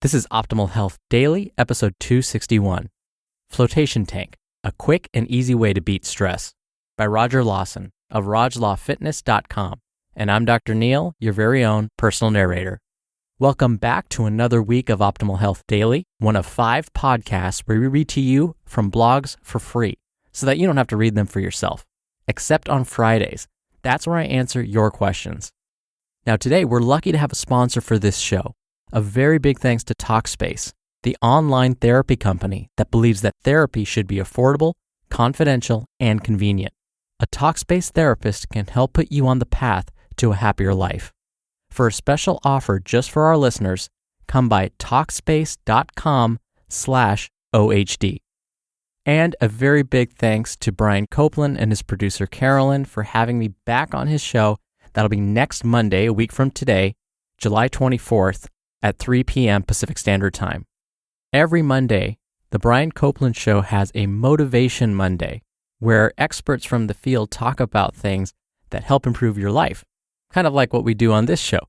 This is Optimal Health Daily, episode 261. Flotation Tank, a quick and easy way to beat stress, by Roger Lawson of roglawfitness.com. And I'm Dr. Neil, your very own personal narrator. Welcome back to another week of Optimal Health Daily, one of 5 podcasts where we read to you from blogs for free so that you don't have to read them for yourself, except on Fridays. That's where I answer your questions. Now today, we're lucky to have a sponsor for this show. A very big thanks to Talkspace, the online therapy company that believes that therapy should be affordable, confidential, and convenient. A Talkspace therapist can help put you on the path to a happier life. For a special offer just for our listeners, come by Talkspace.com/OHD. And a very big thanks to Brian Copeland and his producer Carolyn for having me back on his show. That'll be next Monday, a week from today, July 24th, at 3 p.m. Pacific Standard Time. Every Monday, the Brian Copeland Show has a Motivation Monday, where experts from the field talk about things that help improve your life, kind of like what we do on this show.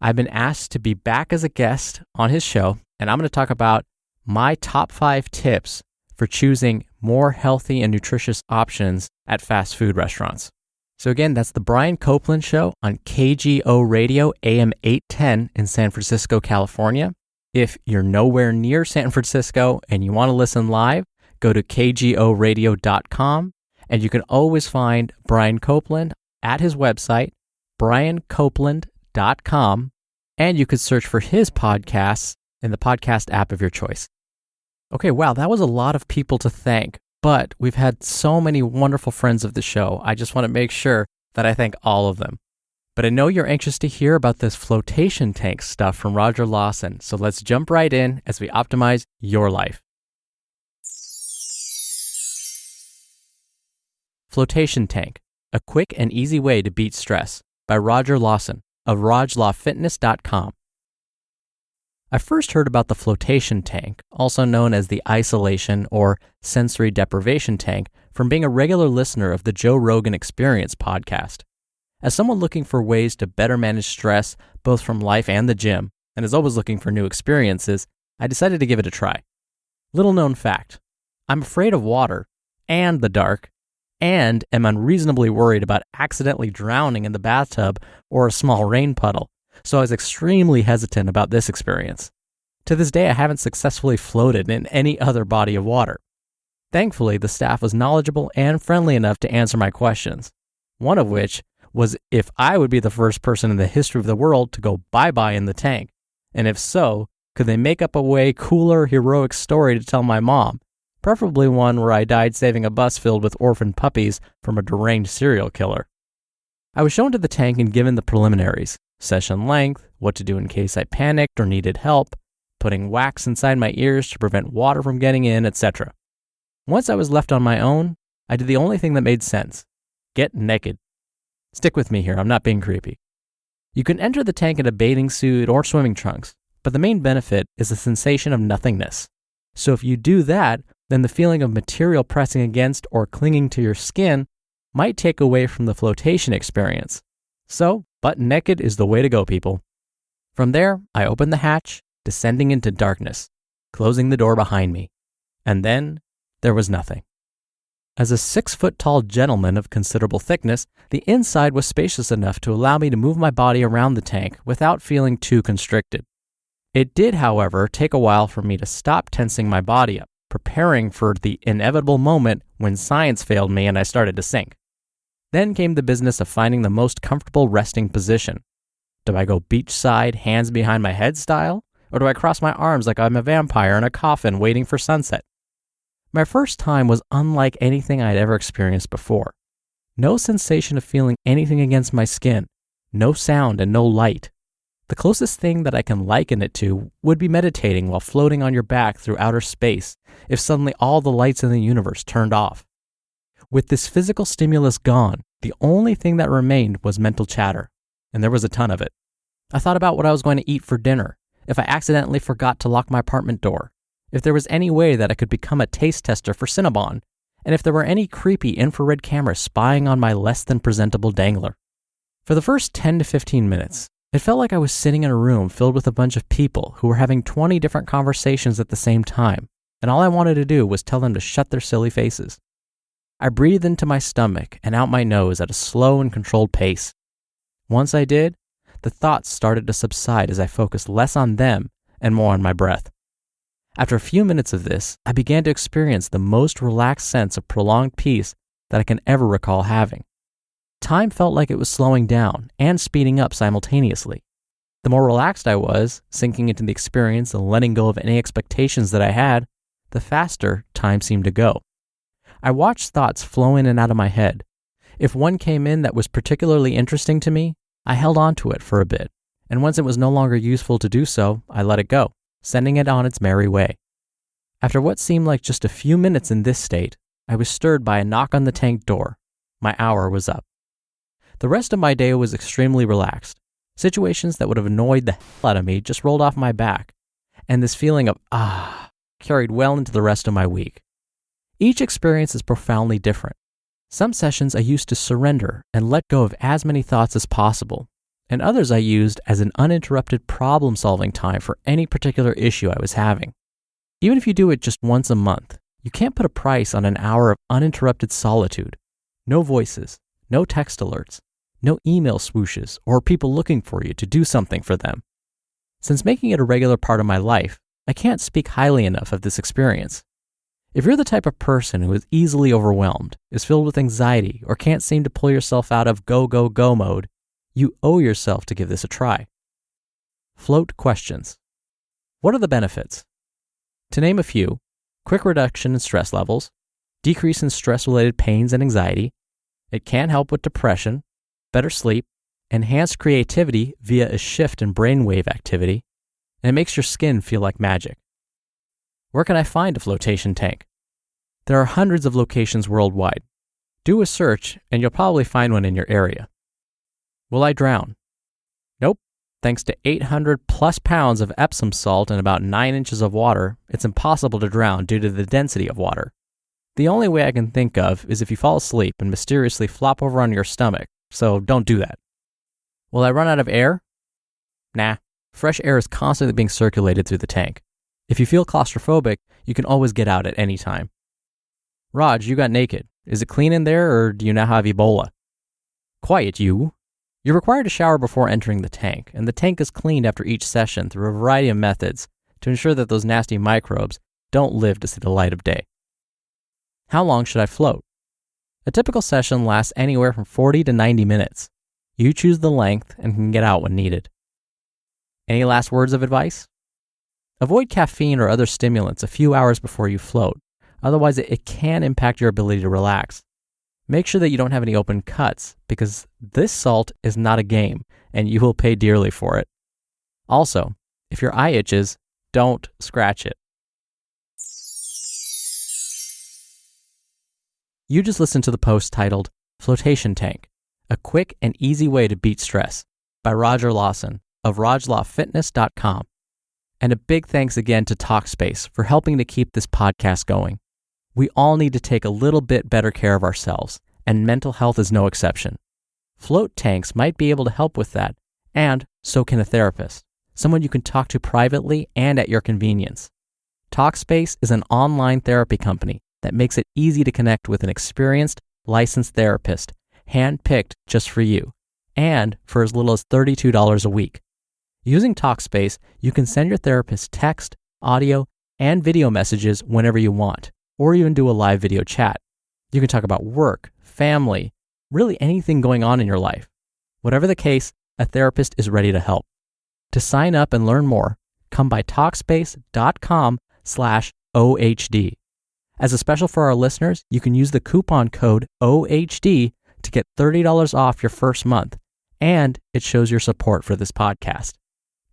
I've been asked to be back as a guest on his show, and I'm going to talk about my top 5 tips for choosing more healthy and nutritious options at fast food restaurants. So again, that's the Brian Copeland Show on KGO Radio AM 810 in San Francisco, California. If you're nowhere near San Francisco and you want to listen live, go to kgoradio.com, and you can always find Brian Copeland at his website, briancopeland.com, and you could search for his podcasts in the podcast app of your choice. Okay, wow, that was a lot of people to thank. But we've had so many wonderful friends of the show. I just want to make sure that I thank all of them. But I know you're anxious to hear about this flotation tank stuff from Roger Lawson. So let's jump right in as we optimize your life. Flotation Tank, a quick and easy way to beat stress, by Roger Lawson of roglawfitness.com. I first heard about the flotation tank, also known as the isolation or sensory deprivation tank, from being a regular listener of the Joe Rogan Experience podcast. As someone looking for ways to better manage stress, both from life and the gym, and is always looking for new experiences, I decided to give it a try. Little known fact, I'm afraid of water and the dark, and am unreasonably worried about accidentally drowning in the bathtub or a small rain puddle. So I was extremely hesitant about this experience. To this day, I haven't successfully floated in any other body of water. Thankfully, the staff was knowledgeable and friendly enough to answer my questions, one of which was if I would be the first person in the history of the world to go bye-bye in the tank, and if so, could they make up a way cooler, heroic story to tell my mom, preferably one where I died saving a bus filled with orphan puppies from a deranged serial killer. I was shown to the tank and given the preliminaries. Session length, what to do in case I panicked or needed help, putting wax inside my ears to prevent water from getting in, etc. Once I was left on my own, I did the only thing that made sense. Get naked. Stick with me here, I'm not being creepy. You can enter the tank in a bathing suit or swimming trunks, but the main benefit is the sensation of nothingness. So if you do that, then the feeling of material pressing against or clinging to your skin might take away from the flotation experience. So, butt naked is the way to go, people. From there, I opened the hatch, descending into darkness, closing the door behind me. And then, there was nothing. As a 6-foot-tall gentleman of considerable thickness, the inside was spacious enough to allow me to move my body around the tank without feeling too constricted. It did, however, take a while for me to stop tensing my body up, preparing for the inevitable moment when science failed me and I started to sink. Then came the business of finding the most comfortable resting position. Do I go beachside, hands behind my head style? Or do I cross my arms like I'm a vampire in a coffin waiting for sunset? My first time was unlike anything I had ever experienced before. No sensation of feeling anything against my skin, no sound and no light. The closest thing that I can liken it to would be meditating while floating on your back through outer space if suddenly all the lights in the universe turned off. With this physical stimulus gone, the only thing that remained was mental chatter, and there was a ton of it. I thought about what I was going to eat for dinner, if I accidentally forgot to lock my apartment door, if there was any way that I could become a taste tester for Cinnabon, and if there were any creepy infrared cameras spying on my less than presentable dangler. For the first 10 to 15 minutes, It felt like I was sitting in a room filled with a bunch of people who were having 20 different conversations at the same time, and all I wanted to do was tell them to shut their silly faces. I breathed into my stomach and out my nose at a slow and controlled pace. Once I did, the thoughts started to subside as I focused less on them and more on my breath. After a few minutes of this, I began to experience the most relaxed sense of prolonged peace that I can ever recall having. Time felt like it was slowing down and speeding up simultaneously. The more relaxed I was, sinking into the experience and letting go of any expectations that I had, the faster time seemed to go. I watched thoughts flow in and out of my head. If one came in that was particularly interesting to me, I held on to it for a bit, and once it was no longer useful to do so, I let it go, sending it on its merry way. After what seemed like just a few minutes in this state, I was stirred by a knock on the tank door. My hour was up. The rest of my day was extremely relaxed. Situations that would have annoyed the hell out of me just rolled off my back, and this feeling of carried well into the rest of my week. Each experience is profoundly different. Some sessions I used to surrender and let go of as many thoughts as possible, and others I used as an uninterrupted problem-solving time for any particular issue I was having. Even if you do it just once a month, you can't put a price on an hour of uninterrupted solitude. No voices, no text alerts, no email swooshes, or people looking for you to do something for them. Since making it a regular part of my life, I can't speak highly enough of this experience. If you're the type of person who is easily overwhelmed, is filled with anxiety, or can't seem to pull yourself out of go, go, go mode, you owe yourself to give this a try. Float questions. What are the benefits? To name a few: quick reduction in stress levels, decrease in stress-related pains and anxiety. It can help with depression, better sleep, enhanced creativity via a shift in brainwave activity, and it makes your skin feel like magic. Where can I find a flotation tank? There are hundreds of locations worldwide. Do a search and you'll probably find one in your area. Will I drown? Nope. Thanks to 800 plus pounds of Epsom salt and about 9 inches of water, it's impossible to drown due to the density of water. The only way I can think of is if you fall asleep and mysteriously flop over on your stomach, so don't do that. Will I run out of air? Nah. Fresh air is constantly being circulated through the tank. If you feel claustrophobic, you can always get out at any time. Raj, you got naked. Is it clean in there, or do you now have Ebola? Quiet, you. You're required to shower before entering the tank, and the tank is cleaned after each session through a variety of methods to ensure that those nasty microbes don't live to see the light of day. How long should I float? A typical session lasts anywhere from 40 to 90 minutes. You choose the length and can get out when needed. Any last words of advice? Avoid caffeine or other stimulants a few hours before you float, otherwise it can impact your ability to relax. Make sure that you don't have any open cuts, because this salt is not a game, and you will pay dearly for it. Also, if your eye itches, don't scratch it. You just listened to the post titled Flotation Tank, a quick and easy way to beat stress, by Roger Lawson of RogLawFitness.com. And a big thanks again to Talkspace for helping to keep this podcast going. We all need to take a little bit better care of ourselves, and mental health is no exception. Float tanks might be able to help with that, and so can a therapist, someone you can talk to privately and at your convenience. Talkspace is an online therapy company that makes it easy to connect with an experienced, licensed therapist, hand-picked just for you, and for as little as $32 a week. Using Talkspace, you can send your therapist text, audio, and video messages whenever you want, or even do a live video chat. You can talk about work, family, really anything going on in your life. Whatever the case, a therapist is ready to help. To sign up and learn more, come by Talkspace.com/OHD. As a special for our listeners, you can use the coupon code OHD to get $30 off your first month, and it shows your support for this podcast.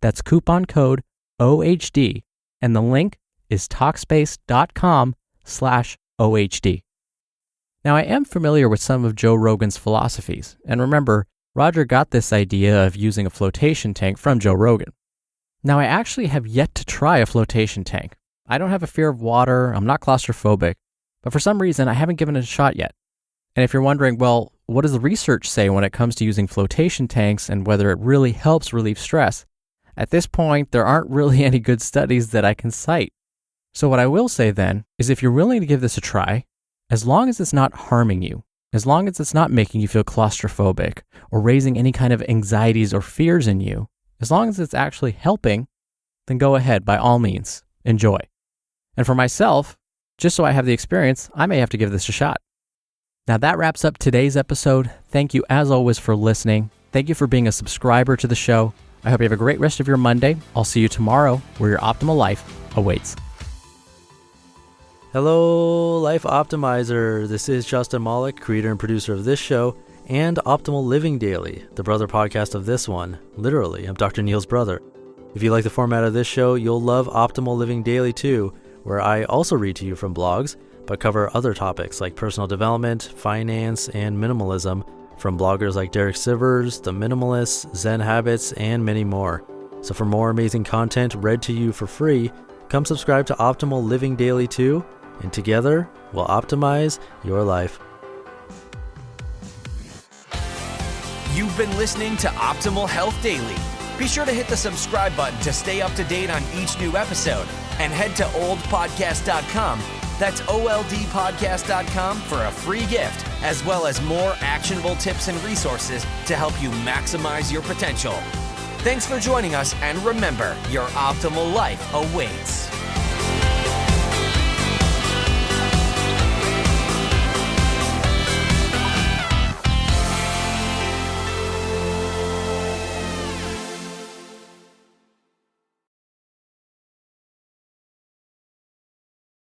That's coupon code OHD, and the link is Talkspace.com/OHD. Now, I am familiar with some of Joe Rogan's philosophies, and remember, Roger got this idea of using a flotation tank from Joe Rogan. Now, I actually have yet to try a flotation tank. I don't have a fear of water, I'm not claustrophobic, but for some reason, I haven't given it a shot yet. And if you're wondering, well, what does the research say when it comes to using flotation tanks and whether it really helps relieve stress? At this point, there aren't really any good studies that I can cite. So what I will say then is if you're willing to give this a try, as long as it's not harming you, as long as it's not making you feel claustrophobic or raising any kind of anxieties or fears in you, as long as it's actually helping, then go ahead, by all means, enjoy. And for myself, just so I have the experience, I may have to give this a shot. Now that wraps up today's episode. Thank you as always for listening. Thank you for being a subscriber to the show. I hope you have a great rest of your Monday. I'll see you tomorrow where your optimal life awaits. Hello, Life Optimizer. This is Justin Malik, creator and producer of this show and Optimal Living Daily, the brother podcast of this one. Literally, I'm Dr. Neil's brother. If you like the format of this show, you'll love Optimal Living Daily too, where I also read to you from blogs, but cover other topics like personal development, finance, and minimalism from bloggers like Derek Sivers, The Minimalists, Zen Habits, and many more. So for more amazing content read to you for free, come subscribe to Optimal Living Daily too, and together we'll optimize your life. You've been listening to Optimal Health Daily. Be sure to hit the subscribe button to stay up to date on each new episode, and head to oldpodcast.com. That's oldpodcast.com for a free gift, as well as more actionable tips and resources to help you maximize your potential. Thanks for joining us, and remember, your optimal life awaits.